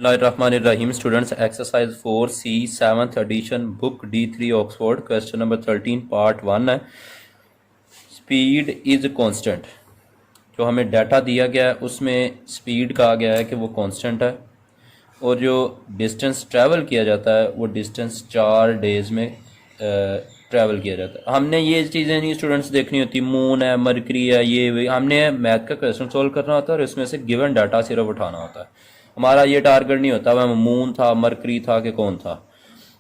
Bismillahirrahmanirrahim. Students, exercise 4C 7th edition book D3 Oxford, question number 13 part 1 है. Speed is constant. जो हमें data दिया गया है उसमें स्पीड कहा गया है कि वो कांस्टेंट है और जो डिस्टेंस ट्रैवल किया जाता है वो डिस्टेंस 4 डेज़ में ट्रैवल किया जाता है. हमने ये चीज़ें नहीं स्टूडेंट्स देखनी होती, मून है, मरकरी है, ये हमने मैथ का क्वेश्चन सोल्व करना होता है और इसमें से गिवन डाटा सिर्फ उठाना होता है. हमारा ये टारगेट नहीं होता वह मून था, मरकरी था कि कौन था,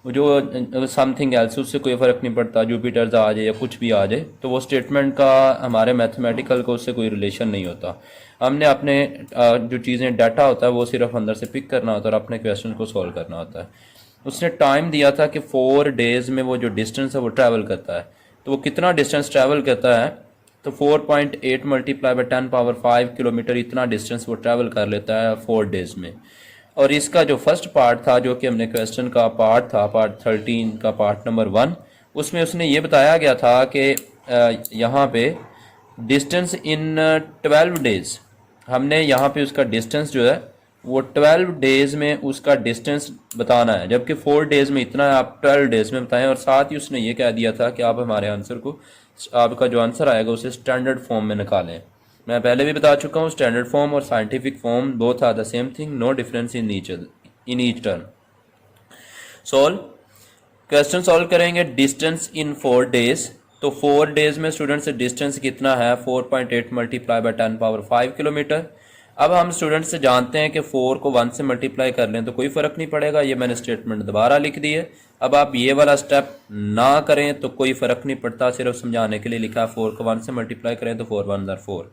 जो समथिंग एल्स उससे कोई फ़र्क नहीं पड़ता, जुपिटर्स आ जाए या कुछ भी आ जाए तो वो स्टेटमेंट का हमारे मैथमेटिकल को उससे कोई रिलेशन नहीं होता. हमने अपने जो चीज़ें डाटा होता है वो सिर्फ अंदर से पिक करना होता है और अपने क्वेश्चन को सॉल्व करना होता है. उसने टाइम दिया था कि 4 डेज़ में वो जो डिस्टेंस है वो ट्रैवल करता है. तो वो कितना डिस्टेंस ट्रैवल करता है, तो 4.8 मल्टीप्लाई बाई 10 पावर 5 किलोमीटर इतना डिस्टेंस वो ट्रैवल कर लेता है 4 डेज़ में. और इसका जो फर्स्ट पार्ट था जो कि हमने क्वेश्चन का पार्ट था, पार्ट 13 का पार्ट नंबर 1, उसमें उसने ये बताया गया था कि यहाँ पे डिस्टेंस इन 12 डेज़, हमने यहाँ पे उसका डिस्टेंस जो है वो 12 डेज़ में उसका डिस्टेंस बताना है, जबकि 4 डेज़ में इतना है, आप 12 डेज़ में बताएं. और साथ ही उसने ये कह दिया था कि आप हमारे आंसर को, आपका जो आंसर आएगा उसे स्टैंडर्ड फॉर्म में निकालें. मैं पहले भी बता चुका हूँ, स्टैंडर्ड फॉर्म और scientific form both are the same thing, no difference in each term. Solve question solve करेंगे. डिस्टेंस इन 4 डेज, तो 4 डेज में स्टूडेंट से डिस्टेंस कितना है, 4.8 मल्टीप्लाई बाई 10 पावर 5 किलोमीटर. अब हम स्टूडेंट से जानते हैं कि 4 को 1 से मल्टीप्लाई कर लें तो कोई फ़र्क नहीं पड़ेगा. ये मैंने स्टेटमेंट दोबारा लिख दी है. अब आप ये वाला स्टेप ना करें तो कोई फ़र्क नहीं पड़ता, सिर्फ समझाने के लिए लिखा है. 4 को 1 से मल्टीप्लाई करें तो 4 1 4,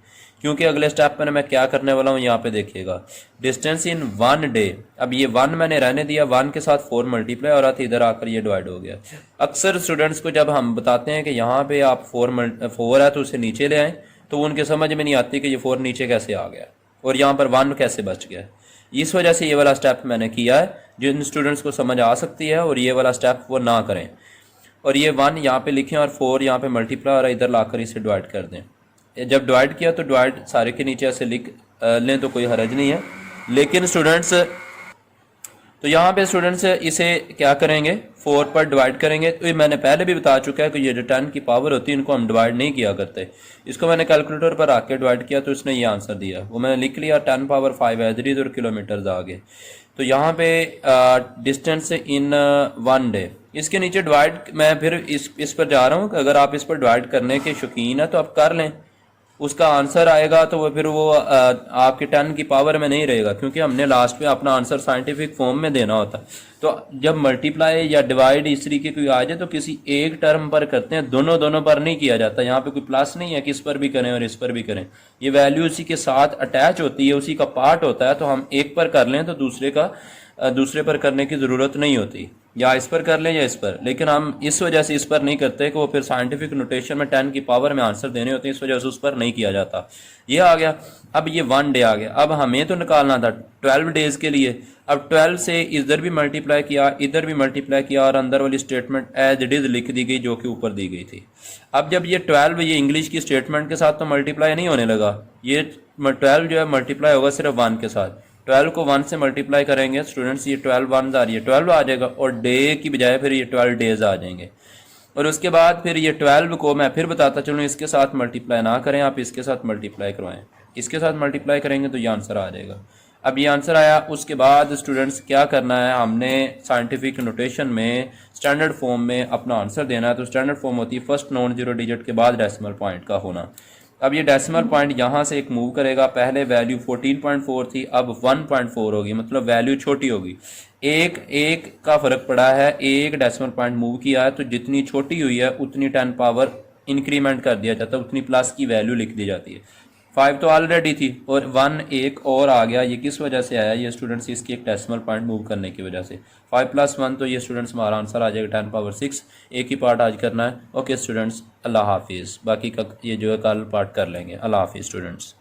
क्योंकि अगले स्टेप में मैं क्या करने वाला हूँ यहाँ पे देखिएगा. डिस्टेंस इन 1 डे, अब ये 1 मैंने रहने दिया, 1 के साथ 4 मल्टीप्लाई हो रहा था, इधर आकर ये डिवाइड हो गया. अक्सर स्टूडेंट्स को जब हम बताते हैं कि यहाँ पे आप 4 है तो उसे नीचे ले आएँ, तो उनके समझ में नहीं आती कि ये 4 नीचे कैसे आ गया और यहाँ पर 1 कैसे बच गया. इस वजह से ये वाला स्टेप मैंने किया है, जिन स्टूडेंट्स को समझ आ सकती है और ये वाला स्टेप वो ना करें. और ये 1 यहाँ पे लिखें और 4 यहाँ पे मल्टीप्लाई और इधर लाकर इसे डिवाइड कर दें. जब डिवाइड किया तो डिवाइड सारे के नीचे ऐसे लिख लें तो कोई हरज नहीं है. लेकिन स्टूडेंट्स, तो यहाँ पे स्टूडेंट्स इसे क्या करेंगे, 4 पर डिवाइड करेंगे. तो ये मैंने पहले भी बता चुका है कि ये जो 10 की पावर होती है इनको हम डिवाइड नहीं किया करते. इसको मैंने कैलकुलेटर पर आके डिवाइड किया तो इसने ये आंसर दिया, वो मैंने लिख लिया 10 पावर 5 एजरीज और किलोमीटर्स आ गए. तो यहाँ पे डिस्टेंस इन 1 डे, इसके नीचे डिवाइड मैं फिर इस पर जा रहा हूँ. अगर आप इस पर डिवाइड करने के शौकीन है तो आप कर लें, उसका आंसर आएगा तो वो फिर वो आपके 10 की पावर में नहीं रहेगा, क्योंकि हमने लास्ट में अपना आंसर साइंटिफिक फॉर्म में देना होता. तो जब मल्टीप्लाई या डिवाइड इस तरीके कोई आ जाए तो किसी एक टर्म पर करते हैं, दोनों पर नहीं किया जाता. यहाँ पे कोई प्लस नहीं है कि इस पर भी करें और इस पर भी करें, ये वैल्यू उसी के साथ अटैच होती है, उसी का पार्ट होता है. तो हम एक पर कर लें तो दूसरे पर करने की ज़रूरत नहीं होती, या इस पर कर लें या इस पर. लेकिन हम इस वजह से इस पर नहीं करते कि वो फिर साइंटिफिक नोटेशन में 10 की पावर में आंसर देने होते हैं, इस वजह से उस पर नहीं किया जाता. ये आ गया. अब ये 1 डे आ गया. अब हमें तो निकालना था 12 डेज़ के लिए. अब 12 से इधर भी मल्टीप्लाई किया, इधर भी मल्टीप्लाई किया और अंदर वाली स्टेटमेंट एज इट इज़ लिख दी गई जो कि ऊपर दी गई थी. अब जब ये 12 ये इंग्लिश की स्टेटमेंट के साथ तो मल्टीप्लाई नहीं होने लगा, ये 12 जो है मल्टीप्लाई होगा सिर्फ 1 के साथ. 12 को 1 से मल्टीप्लाई करेंगे स्टूडेंट्स, ये 12 1 आ रही है, 12 आ जाएगा और डे की बजाय फिर ये 12 डेज आ जाएंगे. और उसके बाद फिर ये 12 को मैं फिर बताता चलूँ, इसके साथ मल्टीप्लाई ना करें, आप इसके साथ मल्टीप्लाई करवाएं. इसके साथ मल्टीप्लाई करेंगे तो ये आंसर आ जाएगा. अब ये आंसर आया. उसके बाद स्टूडेंट्स क्या करना है, हमने साइंटिफिक नोटेशन में स्टैंडर्ड फॉर्म में अपना आंसर देना है. तो स्टैंडर्ड फॉर्म होती है फर्स्ट नॉन जीरो डिजिट के बाद डेसिमल पॉइंट का होना. अब ये डेसिमल पॉइंट यहाँ से एक मूव करेगा, पहले वैल्यू 14.4 थी, अब 1.4 होगी, मतलब वैल्यू छोटी होगी. एक का फ़र्क पड़ा है, एक डेसिमल पॉइंट मूव किया है, तो जितनी छोटी हुई है उतनी 10 पावर इंक्रीमेंट कर दिया जाता है, उतनी प्लस की वैल्यू लिख दी जाती है. 5 तो ऑलरेडी थी और 1 एक और आ गया. ये किस वजह से आया, ये स्टूडेंट्स इसकी एक डेसिमल पॉइंट मूव करने की वजह से. 5 + 1 तो ये स्टूडेंट्स हमारा आंसर आ जाएगा 10 पावर 6. एक ही पार्ट आज करना है. ओके स्टूडेंट्स, अल्लाह हाफिज़. बाकी का ये जो है कल पार्ट कर लेंगे. अल्लाह हाफिज़ स्टूडेंट्स.